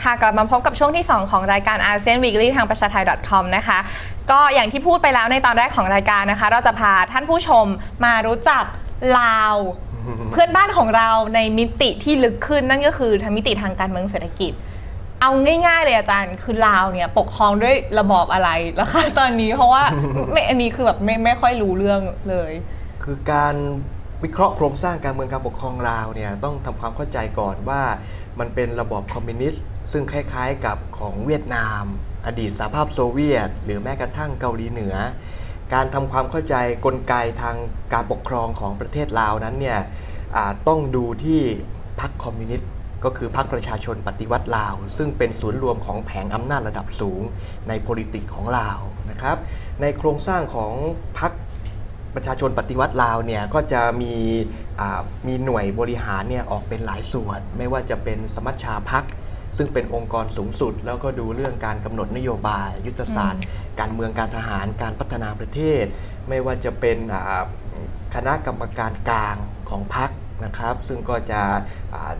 ค่ะกลับมาพบกับช่วงที่ 2 ของรายการ ASEAN Weekly ทางประชาไทย .com นะคะก็อย่างที่พูดไปแล้วในตอนแรกของรายการนะคะเราจะพาท่านผู้ชมมารู้จักลาวเพื่อนบ้านของเราในมิติที่ลึกขึ้นนั่นก็คือทางมิติทางการเมืองเศรษฐกิจเอาง่ายๆเลยอาจารย์คือลาวเนี่ยปกครองด้วยระบอบอะไรแล้วค่ะตอนนี้เพราะว่าอันนี้คือแบบไม่ค่อยรู้เรื่องเลยคือการวิเคราะห์โครงสร้างการเมืองการปกครองลาวเนี่ยต้องทำความเข้าใจก่อนว่ามันเป็นระบอบคอมมิวนิสต์ซึ่งคล้ายๆกับของเวียดนามอดีตสหภาพโซเวียตหรือแม้กระทั่งเกาหลีเหนือการทำความเข้าใจกลไกทางการปกครองของประเทศลาวนั้นเนี่ยต้องดูที่พรรคคอมมิวนิสต์ก็คือพรรคประชาชนปฏิวัติลาวซึ่งเป็นศูนย์รวมของแผงอำนาจระดับสูงใน politics ของลาวนะครับในโครงสร้างของพรรคประชาชนปฏิวัติลาวเนี่ยก็จะมีหน่วยบริหารเนี่ยออกเป็นหลายส่วนไม่ว่าจะเป็นสมัชชาพรรคซึ่งเป็นองค์กรสูงสุดแล้วก็ดูเรื่องการกำหนดนโยบายยุทธศาสตร์การเมืองการทหารการพัฒนาประเทศไม่ว่าจะเป็นคณะกรรมการกลางของพรรคนะครับซึ่งก็จะ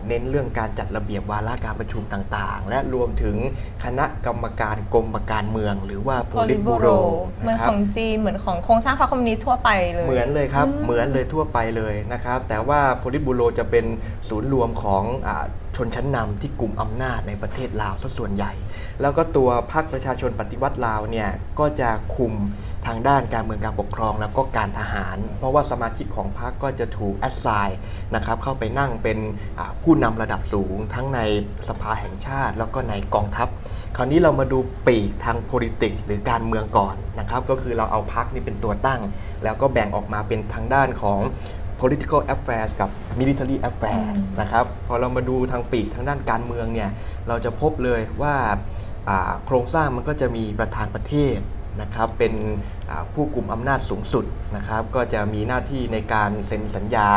เน้นเรื่องการจัดระเบียบวาระการประชุมต่างๆและรวมถึงคณะกรรมการกรมการเมืองหรือว่า Politburo เหมือนของจีนเหมือนของโครงสร้างพรรคคอมมิวนิสต์ทั่วไปเลยเหมือนเลยครับเหมือนเลยทั่วไปเลยนะครับแต่ว่า Politburo จะเป็นศูนย์รวมของชนชั้นนำที่กลุ่มอำนาจในประเทศลาวซะส่วนใหญ่แล้วก็ตัวพรรคประชาชนปฏิวัติลาวเนี่ยก็จะคุมทางด้านการเมืองการปกครองแล้วก็การทหารเพราะว่าสมาชิกของพรรคก็จะถูกแอสไซน์นะครับเข้าไปนั่งเป็นผู้นำระดับสูงทั้งในสภาแห่งชาติแล้วก็ในกองทัพคราวนี้เรามาดูปีกทาง politics หรือการเมืองก่อนนะครับก็คือเราเอาพรรคนี่เป็นตัวตั้งแล้วก็แบ่งออกมาเป็นทางด้านของpolitical affairs กับ military affairs นะครับพอเรามาดูทางปีกทางด้านการเมืองเนี่ยเราจะพบเลยว่าโครงสร้างมันก็จะมีประธานประเทศนะครับเป็นผู้กลุ่มอำนาจสูงสุดนะครับก็จะมีหน้าที่ในการเซ็นสัญญา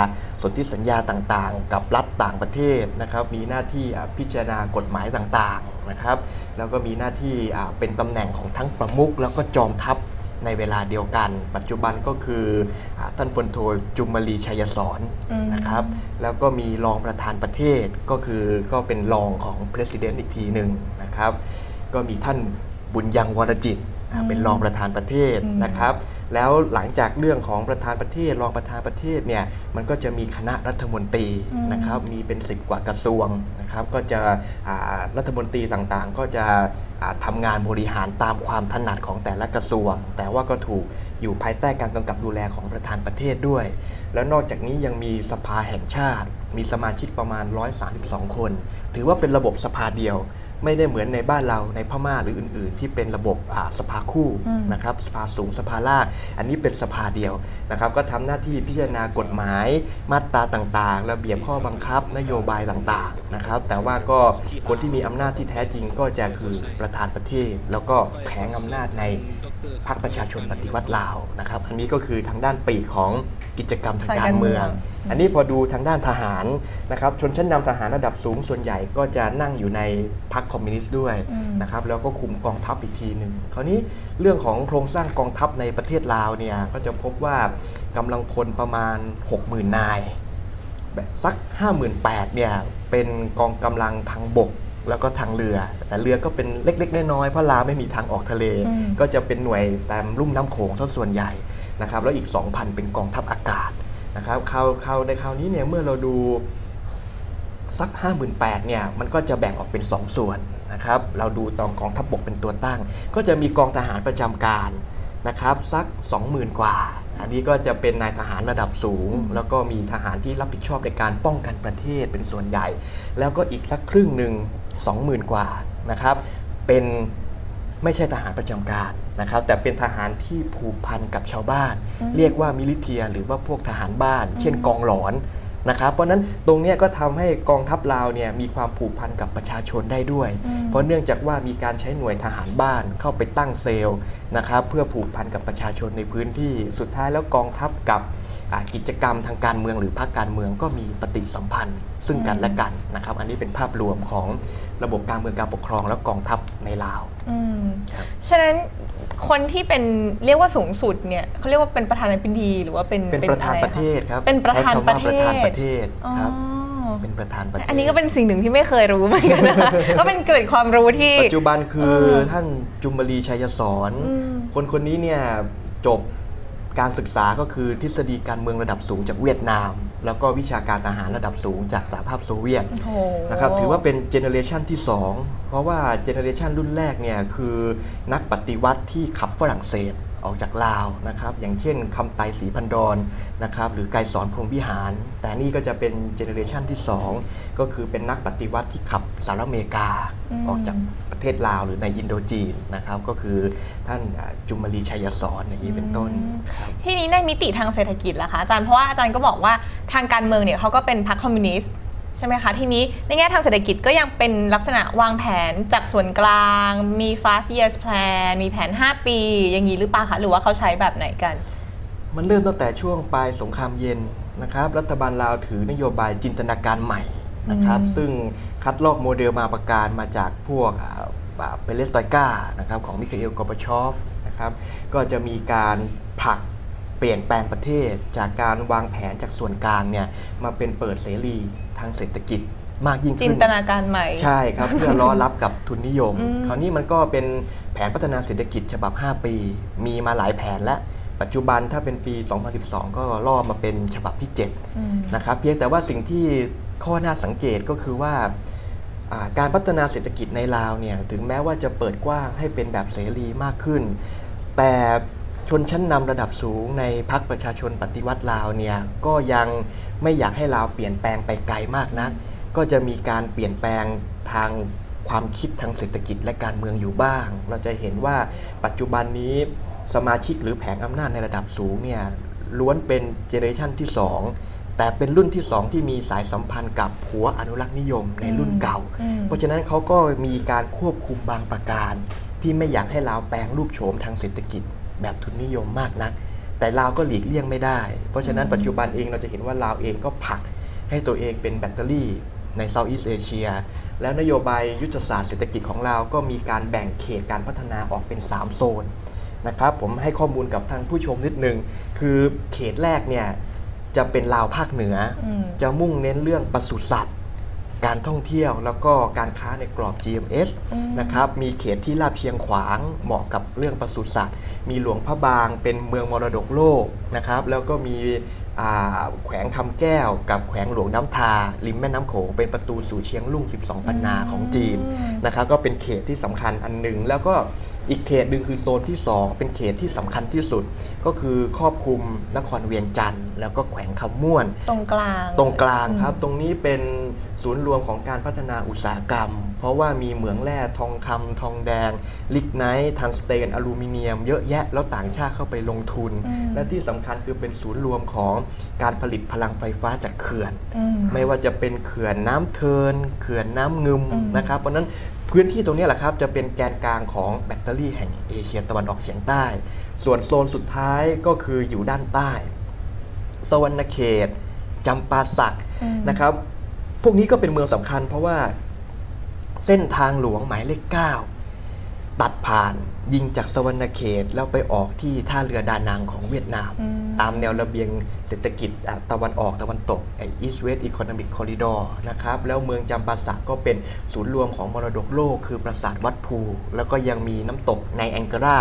สนธิสัญญาต่างๆกับรัฐต่างประเทศนะครับมีหน้าที่พิจารณากฎหมายต่างๆนะครับแล้วก็มีหน้าที่เป็นตำแหน่งของทั้งประมุขแล้วก็จอมทัพในเวลาเดียวกันปัจจุบันก็คือท่านพลโทจุมลีชัยสอนนะครับแล้วก็มีรองประธานประเทศก็เป็นรองของ President อีกทีหนึ่งนะครับก็มีท่านบุญยังวรจิตเป็นรองประธานประเทศนะครับแล้วหลังจากเรื่องของประธานประเทศรองประธานประเทศเนี่ยมันก็จะมีคณะรัฐมนตรีนะครับมีเป็น10 กว่ากระทรวงนะครับก็จะรัฐมนตรีต่างๆก็จะทำงานบริหารตามความถนัดของแต่ละกระทรวงแต่ว่าก็ถูกอยู่ภายใต้การกำกับดูแลของประธานประเทศด้วยแล้วนอกจากนี้ยังมีสภาแห่งชาติมีสมาชิกประมาณ132 คนถือว่าเป็นระบบสภาเดียวไม่ได้เหมือนในบ้านเราในพม่าหรืออื่นๆที่เป็นระบบสภาคู่นะครับสภาสูงสภาล่างอันนี้เป็นสภาเดียวนะครับก็ทำหน้าที่พิจารณากฎหมายมาตราต่างๆระเบียบข้อบังคับนโยบายต่างๆนะครับแต่ว่าก็คนที่มีอำนาจที่แท้จริงก็จะคือประธานประเทศแล้วก็แผงอำนาจในพรรคประชาชนปฏิวัติลาวนะครับอันนี้ก็คือทางด้านปีกของกิจกรรมทางการเมืองอันนี้พอดูทางด้านทหารนะครับชนชั้นนำทหารระดับสูงส่วนใหญ่ก็จะนั่งอยู่ในพรรคคอมมิวนิสต์ด้วยนะครับแล้วก็คุมกองทัพอีกทีหนึ่งคราวนี้เรื่องของโครงสร้างกองทัพในประเทศลาวเนี่ยก็จะพบว่ากำลังพลประมาณ 60,000 นายแบบสัก 58,000 เนี่ยเป็นกองกำลังทางบกแล้วก็ทางเรือแต่เรือก็เป็นเล็กๆน้อยๆเพราะลาวไม่มีทางออกทะเลก็จะเป็นหน่วยตามลุ่มน้ำโขงซะส่วนใหญ่นะครับแล้วอีก 2,000 เป็นกองทัพอากาศนะครับคราวนี้เนี่ยเมื่อเราดูสัก 58,000 เนี่ยมันก็จะแบ่งออกเป็น2 ส่วนนะครับเราดูตอนกองทัพบกเป็นตัวตั้งก็จะมีกองทหารประจำการนะครับสัก 20,000 กว่าอันนี้ก็จะเป็นนายทหารระดับสูงแล้วก็มีทหารที่รับผิดชอบในการป้องกันประเทศเป็นส่วนใหญ่แล้วก็อีกสักครึ่งหนึ่ง 20,000 กว่านะครับเป็นไม่ใช่ทหารประจำการนะครับแต่เป็นทหารที่ผูกพันกับชาวบ้านเรียกว่ามิลิเทียหรือว่าพวกทหารบ้านเช่นกองหลอนนะครับเพราะนั้นตรงนี้ก็ทำให้กองทัพลาวเนี่ยมีความผูกพันกับประชาชนได้ด้วยเพราะเนื่องจากว่ามีการใช้หน่วยทหารบ้านเข้าไปตั้งเซลล์นะครับเพื่อผูกพันกับประชาชนในพื้นที่สุดท้ายแล้วกองทัพกับกิจกรรมทางการเมืองหรือพรรคการเมืองก็มีปฏิสัมพันธ์ซึ่งกันและกันนะครับอันนี้เป็นภาพรวมของระบบการเมืองการปกครองและกองทัพในลาวฉะนั้นคนที่เป็นเรียกว่าสูงสุดเนี่ยเขาเรียกว่าเป็นประธานาธิบดีหรือว่าเป็นประธานประเทศครับเป็นประธานประเทศครับ เป็นประธานประเทศอันนี้ก็เป็นสิ่งหนึ่งที่ไม่เคยรู้เหมือนกันนะคะ ก็เป็นเกร็ดความรู้ที่ปัจจุบันคือท่านจุมลีชัยสอนคนนี้เนี่ยจบการศึกษาก็คือทฤษฎีการเมืองระดับสูงจากเวียดนาม แล้วก็วิชาการทหารระดับสูงจากสหภาพโซเวียตนะครับถือว่าเป็นเจเนอเรชันที่2เพราะว่าเจเนอเรชันรุ่นแรกเนี่ยคือนักปฏิวัติที่ขับฝรั่งเศสออกจากลาวนะครับอย่างเช่นคำไตศรีพันดรนะครับหรือไกรสอนพรหมวิหารแต่นี่ก็จะเป็นเจเนอเรชันที่2ก็คือเป็นนักปฏิวัติที่ขับสหรัฐอเมริกาออกจากประเทศลาวหรือในอินโดจีนนะครับก็คือท่านจุมลีชัยสอนอย่างนี้เป็นต้นที่นี้ในมิติทางเศรษฐกิจล่ะคะอาจารย์เพราะว่าอาจารย์ก็บอกว่าทางการเมืองเนี่ยเขาก็เป็นพรรคคอมมิวนิสต์ใช่ไหมคะทีนี้ในแง่ทางเศรษฐกิจก็ยังเป็นลักษณะวางแผนจากส่วนกลางมี5 years plan มีแผน5 ปีอย่างนี้หรือเปล่าคะหรือว่าเขาใช้แบบไหนกันมันเริ่มตั้งแต่ช่วงปลายสงครามเย็นนะครับรัฐบาลลาวถือนโยบายจินตนาการใหม่นะครับซึ่งคัดลอกโมเดลมาประการมาจากพวกเปเลสตอยกานะครับของมิคาเอล กอร์บาชอฟนะครับก็จะมีการผลักเปลี่ยนแปลงประเทศจากการวางแผนจากส่วนกลางเนี่ยมาเป็นเปิดเสรีทางเศรษฐกิจมากยิ่งขึ้นจินตนาการใหม่ใช่ครับ เพื่อล้อรับกับทุนนิยมคราวนี้มันก็เป็นแผนพัฒนาเศรษฐกิจฉบับ5 ปีมีมาหลายแผนและปัจจุบันถ้าเป็นปี 2012 ก็ล่อมาเป็นฉบับที่7นะครับเพียงแต่ว่าสิ่งที่ข้อน่าสังเกตก็คือว่าการพัฒนาเศรษฐกิจในลาวเนี่ยถึงแม้ว่าจะเปิดกว้างให้เป็นแบบเสรีมากขึ้นแต่ชนชั้นนำระดับสูงในพรรคประชาชนปฏิวัติลาวเนี่ยก็ยังไม่อยากให้ลาวเปลี่ยนแปลงไปไกลมากนักก็จะมีการเปลี่ยนแปลงทางความคิดทางเศรษฐกิจและการเมืองอยู่บ้างเราจะเห็นว่าปัจจุบันนี้สมาชิกหรือแผงอำนาจในระดับสูงเนี่ยล้วนเป็นเจเนอเรชันที่2แต่เป็นรุ่นที่2ที่มีสายสัมพันธ์กับหัวอนุรักษ์นิยมในรุ่นเก่าเพราะฉะนั้นเขาก็มีการควบคุมบางประการที่ไม่อยากให้ลาวแปลงรูปโฉมทางเศรษฐกิจแบบทุนนิยมมากนักแต่ลาวก็หลีกเลี่ยงไม่ได้เพราะฉะนั้นปัจจุบันเองเราจะเห็นว่าลาวเองก็ผลักให้ตัวเองเป็นแบตเตอรี่ในเซาท์อีสต์เอเชียแล้วนโยบายยุทธศาสตร์เศรษฐกิจของลาวก็มีการแบ่งเขตการพัฒนาออกเป็น3 โซนนะครับผมให้ข้อมูลกับทางผู้ชมนิดนึงคือเขตแรกเนี่ยจะเป็นลาวภาคเหนือจะมุ่งเน้นเรื่องปศุสัตว์การท่องเที่ยวแล้วก็การค้าในกรอบ GMS นะครับมีเขตที่ลาดเชียงขวางเหมาะกับเรื่องปศุสัตว์มีหลวงพระบางเป็นเมืองมรดกโลกนะครับแล้วก็มีแขวงคำแก้วกับแขวงหลวงน้ำทาริมแม่น้ำโขงเป็นประตูสู่เชียงรุ่ง12 ปันนาของจีนนะครับก็เป็นเขตที่สำคัญอันหนึ่งแล้วก็อีกเขตหนึ่งคือโซนที่2เป็นเขตที่สำคัญที่สุดก็คือครอบคลุมนครเวียงจันทร์แล้วก็แขวงคำม่วนตรงกลางครับตรงนี้เป็นศูนย์รวมของการพัฒนาอุตสาหกรรมเพราะว่ามีเหมืองแร่ทองคำทองแดงลิกไนท์ทังสเตนอลูมิเนียมเยอะแยะแล้วต่างชาติเข้าไปลงทุนและที่สำคัญคือเป็นศูนย์รวมของการผลิตพลังไฟฟ้าจากเขื่อนไม่ว่าจะเป็นเขื่อนน้ำเทินเขื่อนน้ำงึมนะครับเพราะนั้นพื้นที่ตรงนี้แหละครับจะเป็นแกนกลางของแบตเตอรี่แห่งเอเชียตะวันออกเฉียงใต้ส่วนโซนสุดท้ายก็คืออยู่ด้านใต้สวรรณเขตจำปาสักนะครับพวกนี้ก็เป็นเมืองสำคัญเพราะว่าเส้นทางหลวงหมายเลข 9ตัดผ่านยิงจากสวรรณเขตแล้วไปออกที่ท่าเรือดานังของเวียดนามตามแนวระเบียงเศรษฐกิจตะวันออกตะวันตกEast West Economic Corridor นะครับแล้วเมืองจำปาสักก็เป็นศูนย์รวมของมรดกโลกคือปราสาทวัดภูแล้วก็ยังมีน้ำตกในแองการา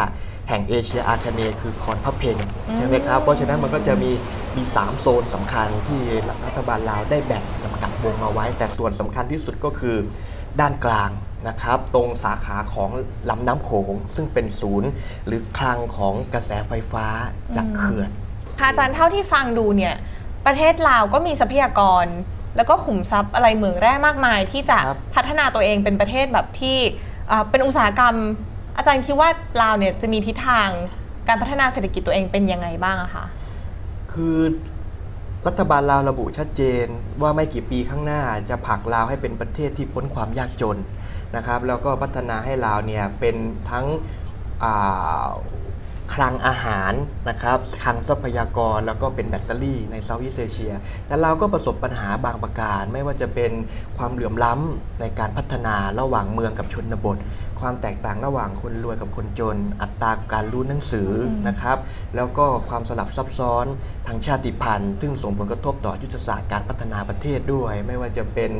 แห่งเอเชียอาคเนย์คือคอนพระเพงใช่ไหมครับเพราะฉะนั้นมันก็จะมี3 โซนสำคัญที่รัฐบาลลาวได้แบ่งจำกัดวงเอาไว้แต่ส่วนสำคัญที่สุดก็คือด้านกลางนะครับตรงสาขาของลำน้ำโขงซึ่งเป็นศูนย์หรือคลังของกระแสไฟฟ้าจากเขื่อนค่ะอาจารย์เท่าที่ฟังดูเนี่ยประเทศลาวก็มีทรัพยากรแล้วก็ขุมทรัพย์อะไรเหมืองแร่มากมายที่จะพัฒนาตัวเองเป็นประเทศแบบที่เป็นอุตสาหกรรมอาจารย์คิดว่าลาวเนี่ยจะมีทิศทางการพัฒนาเศรษฐกิจตัวเองเป็นยังไงบ้างอะคะคือรัฐบาลลาวระบุชัดเจนว่าไม่กี่ปีข้างหน้าจะผลักลาวให้เป็นประเทศที่พ้นความยากจนนะครับแล้วก็พัฒนาให้ลาวเนี่ยเป็นทั้งคลังอาหารนะครับคลังทรัพยากรแล้วก็เป็นแบตเตอรี่ในเซาท์อีสต์เอเชียแต่ลาวก็ประสบปัญหาบางประการไม่ว่าจะเป็นความเหลื่อมล้ำในการพัฒนาระหว่างเมืองกับชนบทค ความแตกต่างระหว่างคนรวยกับคนจนอัตราการรู้หนังสือนะครับแล้วก็ความสลับซับซ้อนทางชาติพันธุ์ซึ่งส่งผลกระทบต่อยุทธศาสตร์การพัฒนาประเทศด้วยไม่ว่าจะเป็น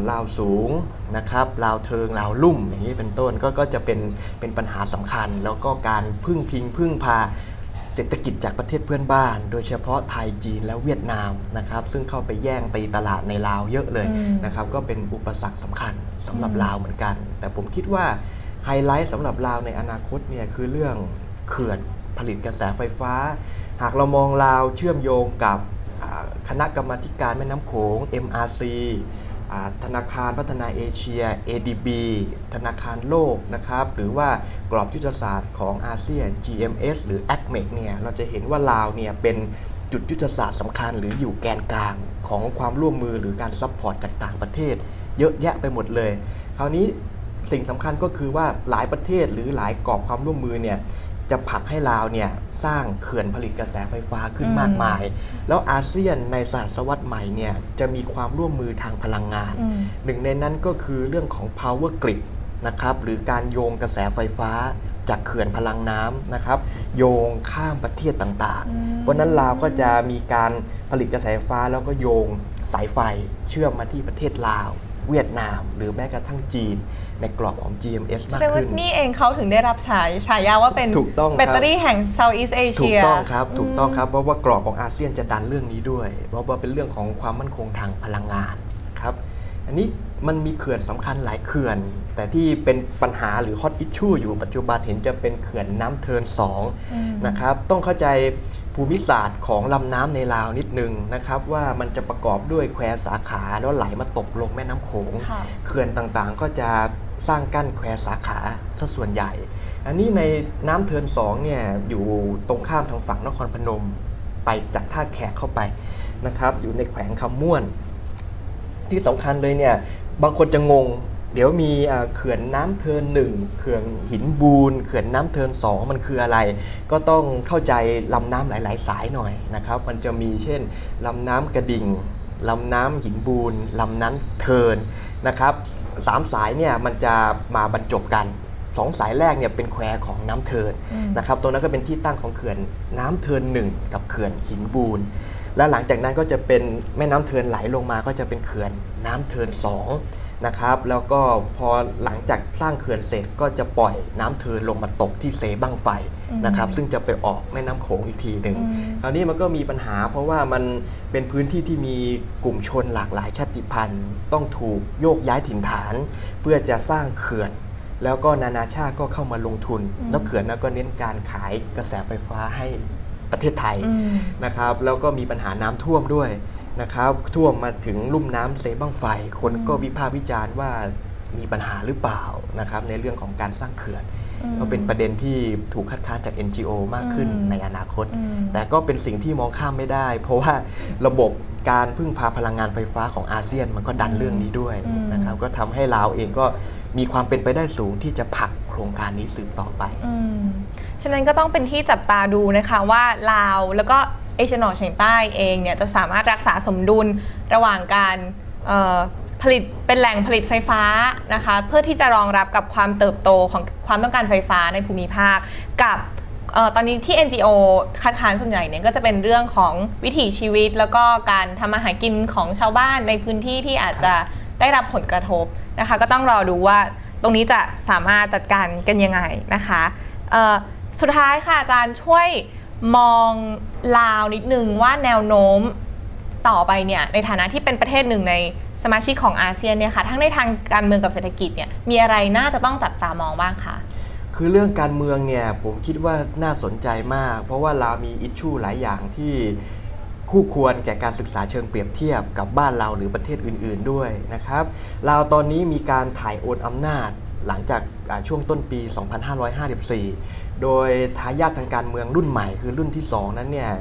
ลาวสูงนะครับลาวเทิงลาวลุ่มอย่างนี้เป็นต้นก็จะเป็นปัญหาสำคัญแล้วก็การพึ่งพาเศรษฐกิจจากประเทศเพื่อนบ้านโดยเฉพาะไทยจีนและเวียดนามนะครับซึ่งเข้าไปแย่งตีตลาดในลาวเยอะเลยนะครับก็เป็นอุปสรรคสำคัญสำหรับลาวเหมือนกันแต่ผมคิดว่าไฮไลท์สำหรับลาวในอนาคตเนี่ยคือเรื่องเขื่อนผลิตกระแสไฟฟ้าหากเรามองลาวเชื่อมโยงกับคณะกรรมาการแม่น้ำโขง MRC ธนาคารพัฒนาเอเชีย ADB ธนาคารโลกนะครับหรือว่ากรอบยุทธศาสตร์ของอาเซียน GMS หรือ ACMEC เนี่ยเราจะเห็นว่าลาวเนี่ยเป็นจุดยุทธศาสตร์สำคัญหรืออยู่แกนกลางของความร่วมมือหรือการซัพพอร์ตจากต่างประเทศเยอะแยะไปหมดเลยคราวนี้สิ่งสำคัญก็คือว่าหลายประเทศหรือหลายกรอบความร่วมมือเนี่ยจะผลักให้ลาวเนี่ยสร้างเขื่อนผลิตกระแสไฟฟ้าขึ้นมากมายแล้วอาเซียนในศตวรรษใหม่เนี่ยจะมีความร่วมมือทางพลังงานหนึ่งในนั้นก็คือเรื่องของ power grid นะครับหรือการโยงกระแสไฟฟ้าจากเขื่อนพลังน้ำนะครับโยงข้ามประเทศต่างๆเพราะนั้นลาวก็จะมีการผลิตกระแสไฟฟ้าแล้วก็โยงสายไฟเชื่อมมาที่ประเทศลาวเวียดนามหรือแม้กระทั่งจีนในกรอบของ GMS มากขึ้นนี่เองเขาถึงได้รับฉายาว่าเป็นแบตเตอรี่แห่ง Southeast Asia ถูกต้องครับเพราะว่ากรอบของอาเซียนจะดันเรื่องนี้ด้วยเพราะว่าเป็นเรื่องของความมั่นคงทางพลังงานครับอันนี้มันมีเขื่อนสำคัญหลายเขื่อนแต่ที่เป็นปัญหาหรือ hot issue อยู่ปัจจุบันเห็นจะเป็นเขื่อนน้ำเทิน2นะครับต้องเข้าใจภูมิศาสตร์ของลำน้ำในลาวนิดนึงนะครับว่ามันจะประกอบด้วยแควสาขาแล้วไหลมาตกลงแม่น้ำโขงเขื่อนต่างๆก็จะสร้างกั้นแควสาขาซะส่วนใหญ่อันนี้ในน้ำเทิน2เนี่ยอยู่ตรงข้ามทางฝั่งนครพนมไปจากท่าแขกเข้าไปนะครับอยู่ในแขวงคำม่วนที่สำคัญเลยเนี่ยบางคนจะงงเดี๋ยวมีเขื่อนน้ำเทิน1เขื่อนหินบูนเขื่อนน้ำเทิน2มันคืออะไรก็ต้องเข้าใจลำน้ำหลายๆสายหน่อยนะครับมันจะมีเช่นลำน้ำกระดิ่งลำน้ำหินบูนลำน้ำเทินนะครับ3สายเนี่ยมันจะมาบรรจบกัน2สายแรกเนี่ยเป็นแควของน้ำเทินนะครับตรงนั้นก็เป็นที่ตั้งของเขื่อนน้ำเทิน1กับเขื่อนหินบูนและหลังจากนั้นก็จะเป็นแม่น้ำเทินไหลลงมาก็จะเป็นเขื่อนน้ำเทิน2นะครับแล้วก็พอหลังจากสร้างเขื่อนเสร็จก็จะปล่อยน้ำเทินลงมาตกที่เซบั้งไฟนะครับซึ่งจะไปออกแม่น้ำโขงอีกทีหนึ่งคราวนี้มันก็มีปัญหาเพราะว่ามันเป็นพื้นที่ที่มีกลุ่มชนหลากหลายชาติพันธุ์ต้องถูกโยกย้ายถิ่นฐานเพื่อจะสร้างเขื่อนแล้วก็นานาชาติก็เข้ามาลงทุนแล้วเขื่อนนั้นก็เน้นการขายกระแสไฟฟ้าให้ประเทศไทยนะครับแล้วก็มีปัญหาน้ำท่วมด้วยนะครับท่วมมาถึงลุ่มน้ำเซบั้งไฟคนก็วิพากษ์วิจารณ์ว่ามีปัญหาหรือเปล่านะครับในเรื่องของการสร้างเขื่อนก็เป็นประเด็นที่ถูกคัดค้านจาก NGO มากขึ้นในอนาคตแต่ก็เป็นสิ่งที่มองข้ามไม่ได้เพราะว่าระบบการพึ่งพาพลังงานไฟฟ้าของอาเซียนมันก็ดันเรื่องนี้ด้วยนะครับก็ทำให้ลาวเองก็มีความเป็นไปได้สูงที่จะผลักโครงการนี้สืบต่อไปฉะนั้นก็ต้องเป็นที่จับตาดูนะคะว่าลาวแล้วก็เอเชียตะวันออกเฉียงใต้เองเนี่ยจะสามารถรักษาสมดุลระหว่างการผลิตเป็นแหล่งผลิตไฟฟ้านะคะเพื่อที่จะรองรับกับความเติบโตของความต้องการไฟฟ้าในภูมิภาคกับตอนนี้ที่ NGO คัดค้านส่วนใหญ่เนี่ยก็จะเป็นเรื่องของวิถีชีวิตแล้วก็การทำมาหากินของชาวบ้านในพื้นที่ที่อาจจะได้รับผลกระทบนะคะก็ต้องรอดูว่าตรงนี้จะสามารถจัดการกันยังไงนะคะสุดท้ายค่ะอาจารย์ช่วยมองลาวนิดนึงว่าแนวโน้มต่อไปเนี่ยในฐานะที่เป็นประเทศหนึ่งในสมาชิกของอาเซียนเนี่ยค่ะทั้งในทางการเมืองกับเศรษฐกิจเนี่ยมีอะไรน่าจะต้องจับตามองบ้างคะคือเรื่องการเมืองเนี่ยผมคิดว่าน่าสนใจมากเพราะว่าลาวมีอิชชูหลายอย่างที่คู่ควรแก่การศึกษาเชิงเปรียบเทียบกับบ้านเราหรือประเทศอื่นๆด้วยนะครับลาวตอนนี้มีการถ่ายโอนอำนาจหลังจากช่วงต้นปี 2554 โดยทายาททางการเมืองรุ่นใหม่คือรุ่นที่2นั้นเนี่ย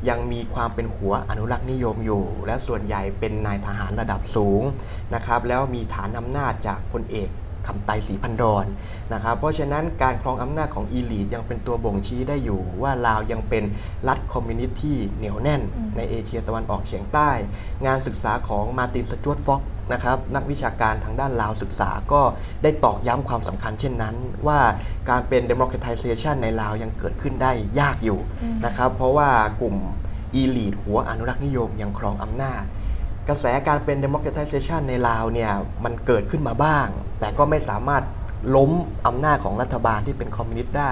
ยังมีความเป็นหัวอนุรักษ์นิยมอยู่และส่วนใหญ่เป็นนายทหารระดับสูงนะครับแล้วมีฐานอำนาจจากพลเอก คำไตศรีพันดรนะครับเพราะฉะนั้นการครองอำนาจของอีลีทยังเป็นตัวบ่งชี้ได้อยู่ว่าลาวยังเป็นรัฐคอมมิวนิสต์ที่เหนียวแน่นในเอเชียตะวันออกเฉียงใต้ งานศึกษาของมาร์ติน สจ๊วต ฟ็อกซ์นะครับนักวิชาการทางด้านลาวศึกษาก็ได้ตอกย้ำความสำคัญเช่นนั้นว่าการเป็น democratization ในลาวยังเกิดขึ้นได้ยากอยู่นะครับเพราะว่ากลุ่มอีลีทหัวอนุรักษ์นิยมยังครองอำนาจกระแสการเป็น democratization ในลาวเนี่ยมันเกิดขึ้นมาบ้างแต่ก็ไม่สามารถล้มอำนาจของรัฐบาลที่เป็นคอมมิวนิสต์ได้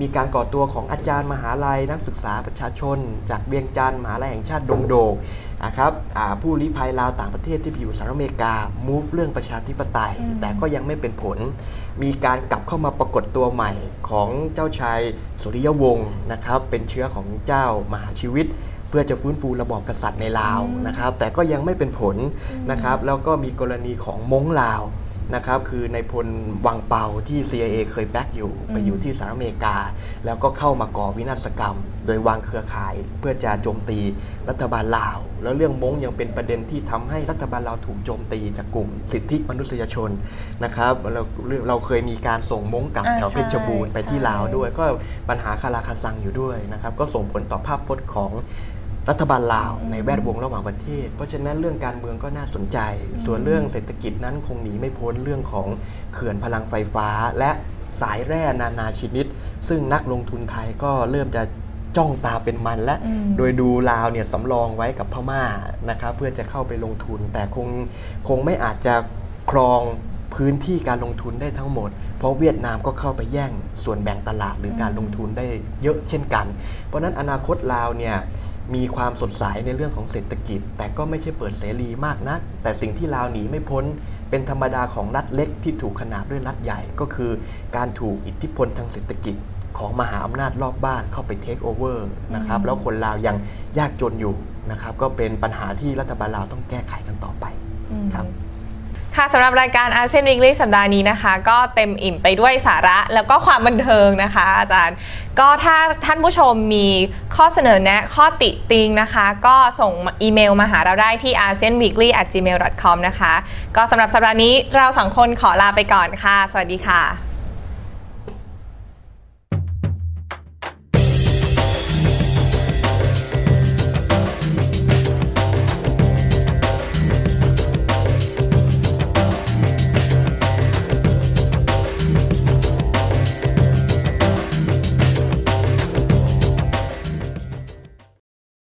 มีการก่อตัวของอาจารย์มหาลัยนักศึกษาประชาชนจากเวียงจันทร์มหาลัยแห่งชาติดงโดงนะครับผู้ลี้ภัยลาวต่างประเทศที่ไปอยู่สหรัฐอเมริกา move เรื่องประชาธิปไตยแต่ก็ยังไม่เป็นผลมีการกลับเข้ามาปรากฏตัวใหม่ของเจ้าชายสุริยวงศ์นะครับเป็นเชื้อของเจ้ามหาชีวิตเพื่อจะฟื้นฟูระบอบกษัตริย์ในลาวนะครับแต่ก็ยังไม่เป็นผลนะครับแล้วก็มีกรณีของม้งลาวนะครับคือในพลวังเปาที่ CIA เคยแบ็กอยู่ไปอยู่ที่สหรัฐอเมริกาแล้วก็เข้ามาก่อวินาศกรรมโดยวางเครือข่ายเพื่อจะโจมตีรัฐบาลลาวแล้วเรื่องม้งยังเป็นประเด็นที่ทำให้รัฐบาลลาวถูกโจมตีจากกลุ่มสิทธิมนุษยชนนะครับเราเคยมีการส่งม้งกลับแถวเพชรบูรณ์ไปที่ลาวด้วยก็ปัญหาคาราคาซังอยู่ด้วยนะครับก็ส่งผลต่อภาพพจน์ของรัฐบาลลาวในแวดวงระหว่างประเทศเพราะฉะนั้นเรื่องการเมืองก็น่าสนใจส่วนเรื่องเศรษฐกิจนั้นคงหนีไม่พ้นเรื่องของเขื่อนพลังไฟฟ้าและสายแร่นานาชนิดซึ่งนักลงทุนไทยก็เริ่มจะจ้องตาเป็นมันและโดยดูลาวเนี่ยสำรองไว้กับพม่านะครับเพื่อจะเข้าไปลงทุนแต่คงไม่อาจจะครองพื้นที่การลงทุนได้ทั้งหมดเพราะเวียดนามก็เข้าไปแย่งส่วนแบ่งตลาดหรือการลงทุนได้เยอะเช่นกันเพราะนั้นอนาคตลาวเนี่ยมีความสดใสในเรื่องของเศรษฐกิจแต่ก็ไม่ใช่เปิดเสรีมากนักแต่สิ่งที่ลาวหนีไม่พ้นเป็นธรรมดาของรัฐเล็กที่ถูกขนาบด้วยรัฐใหญ่ก็คือการถูกอิทธิพลทางเศรษฐกิจของมหาอำนาจรอบบ้านเข้าไปเทคโอเวอร์นะครับแล้วคนลาวยังยากจนอยู่นะครับก็เป็นปัญหาที่รัฐบาลลาวต้องแก้ไขกันต่อไปครับค่ะสำหรับรายการอาเซียนวีคลี่สัปดาห์นี้นะคะก็เต็มอิ่มไปด้วยสาระแล้วก็ความบันเทิงนะคะอาจารย์ก็ถ้าท่านผู้ชมมีข้อเสนอแนะข้อติติงนะคะก็ส่งอีเมลมาหาเราได้ที่ asianweekly@gmail.com นะคะก็สำหรับสัปดาห์นี้เราสองคนขอลาไปก่อนค่ะสวัสดีค่ะ